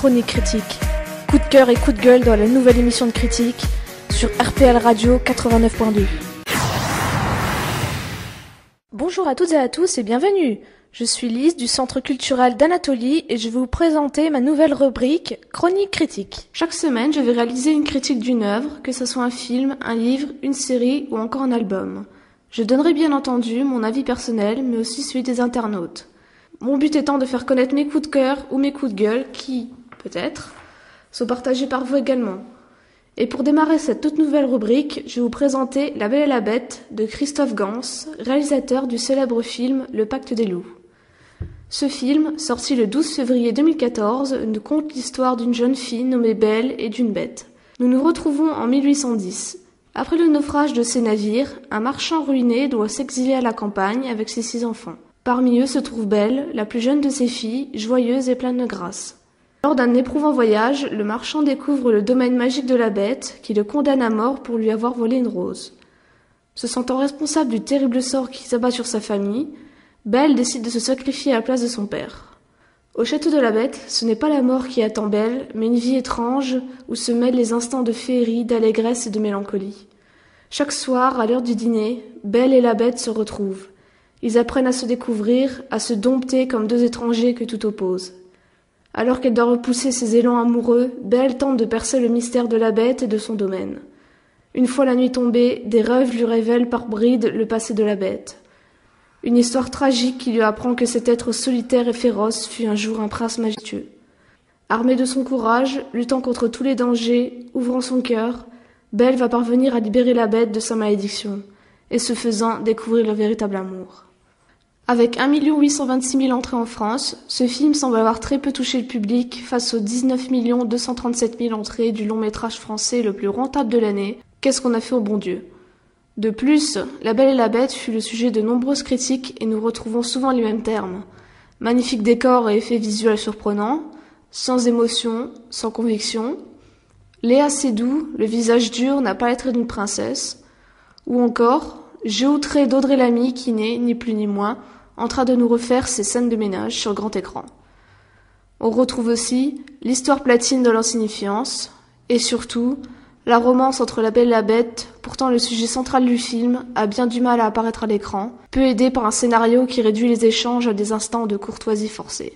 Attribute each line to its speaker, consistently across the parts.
Speaker 1: Chronique critique. Coup de cœur et coup de gueule dans la nouvelle émission de critique sur RPL Radio 89.2. Bonjour à toutes et à tous et bienvenue. Je suis Lise du Centre culturel d'Anatolie et je vais vous présenter ma nouvelle rubrique Chronique critique. Chaque semaine, je vais réaliser une critique d'une œuvre, que ce soit un film, un livre, une série ou encore un album. Je donnerai bien entendu mon avis personnel, mais aussi celui des internautes. Mon but étant de faire connaître mes coups de cœur ou mes coups de gueule qui, peut-être, sont partagés par vous également. Et pour démarrer cette toute nouvelle rubrique, je vais vous présenter La Belle et la Bête de Christophe Gans, réalisateur du célèbre film Le Pacte des loups. Ce film, sorti le 12 février 2014, nous conte l'histoire d'une jeune fille nommée Belle et d'une bête. Nous nous retrouvons en 1810. Après le naufrage de ses navires, un marchand ruiné doit s'exiler à la campagne avec ses 6 enfants. Parmi eux se trouve Belle, la plus jeune de ses filles, joyeuse et pleine de grâce. Lors d'un éprouvant voyage, le marchand découvre le domaine magique de la bête, qui le condamne à mort pour lui avoir volé une rose. Se sentant responsable du terrible sort qui s'abat sur sa famille, Belle décide de se sacrifier à la place de son père. Au château de la bête, ce n'est pas la mort qui attend Belle, mais une vie étrange où se mêlent les instants de féerie, d'allégresse et de mélancolie. Chaque soir, à l'heure du dîner, Belle et la bête se retrouvent. Ils apprennent à se découvrir, à se dompter comme 2 étrangers que tout oppose. Alors qu'elle doit repousser ses élans amoureux, Belle tente de percer le mystère de la bête et de son domaine. Une fois la nuit tombée, des rêves lui révèlent par bribes le passé de la bête. Une histoire tragique qui lui apprend que cet être solitaire et féroce fut un jour un prince majestueux. Armée de son courage, luttant contre tous les dangers, ouvrant son cœur, Belle va parvenir à libérer la bête de sa malédiction, et ce faisant découvrir le véritable amour. Avec 1 826 000 entrées en France, ce film semble avoir très peu touché le public face aux 19 237 000 entrées du long métrage français le plus rentable de l'année, Qu'est-ce qu'on a fait au bon Dieu? De plus, La Belle et la Bête fut le sujet de nombreuses critiques et nous retrouvons souvent les mêmes termes. Magnifique décor et effets visuels surprenants, sans émotion, sans conviction, Léa Seydoux, le visage dur, n'a pas l'être d'une princesse, ou encore, jeu outré d'Audrey Lamy qui n'est, ni plus ni moins, en train de nous refaire ses scènes de ménage sur grand écran. On retrouve aussi l'histoire platine de l'insignifiance, et surtout, la romance entre la Belle et la Bête, pourtant le sujet central du film, a bien du mal à apparaître à l'écran, peu aidé par un scénario qui réduit les échanges à des instants de courtoisie forcée.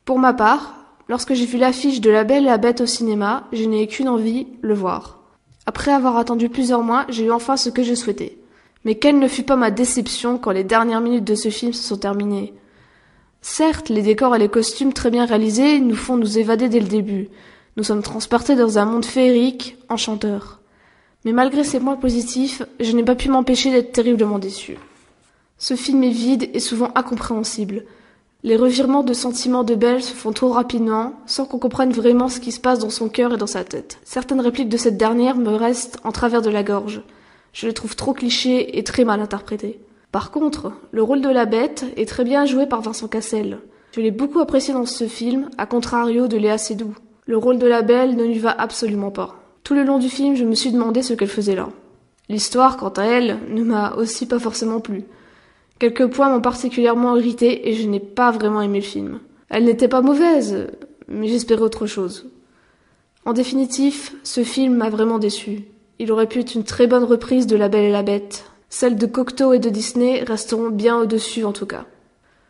Speaker 1: Pour ma part, lorsque j'ai vu l'affiche de La Belle et la Bête au cinéma, je n'ai eu qu'une envie, le voir. Après avoir attendu plusieurs mois, j'ai eu enfin ce que je souhaitais. Mais quelle ne fut pas ma déception quand les dernières minutes de ce film se sont terminées. Certes, les décors et les costumes très bien réalisés nous font nous évader dès le début. Nous sommes transportés dans un monde féerique, enchanteur. Mais malgré ces points positifs, je n'ai pas pu m'empêcher d'être terriblement déçu. Ce film est vide et souvent incompréhensible. Les revirements de sentiments de Belle se font trop rapidement, sans qu'on comprenne vraiment ce qui se passe dans son cœur et dans sa tête. Certaines répliques de cette dernière me restent en travers de la gorge. Je les trouve trop clichés et très mal interprétés. Par contre, le rôle de la bête est très bien joué par Vincent Cassel. Je l'ai beaucoup apprécié dans ce film, à contrario de Léa Seydoux. Le rôle de la Belle ne lui va absolument pas. Tout le long du film, je me suis demandé ce qu'elle faisait là. L'histoire, quant à elle, ne m'a aussi pas forcément plu. Quelques points m'ont particulièrement irrité et je n'ai pas vraiment aimé le film. Elle n'était pas mauvaise, mais j'espérais autre chose. En définitive, ce film m'a vraiment déçu. Il aurait pu être une très bonne reprise de La Belle et la Bête. Celles de Cocteau et de Disney resteront bien au-dessus en tout cas.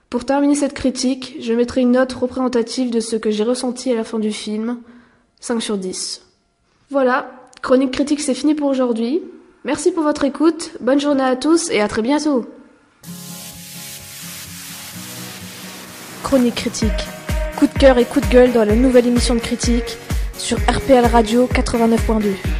Speaker 1: Pour terminer cette critique, je mettrai une note représentative de ce que j'ai ressenti à la fin du film, 5 sur 10. Voilà, Chronique critique c'est fini pour aujourd'hui. Merci pour votre écoute, bonne journée à tous et à très bientôt. Chronique critique. Coup de cœur et coup de gueule dans la nouvelle émission de critique sur RPL Radio 89.2.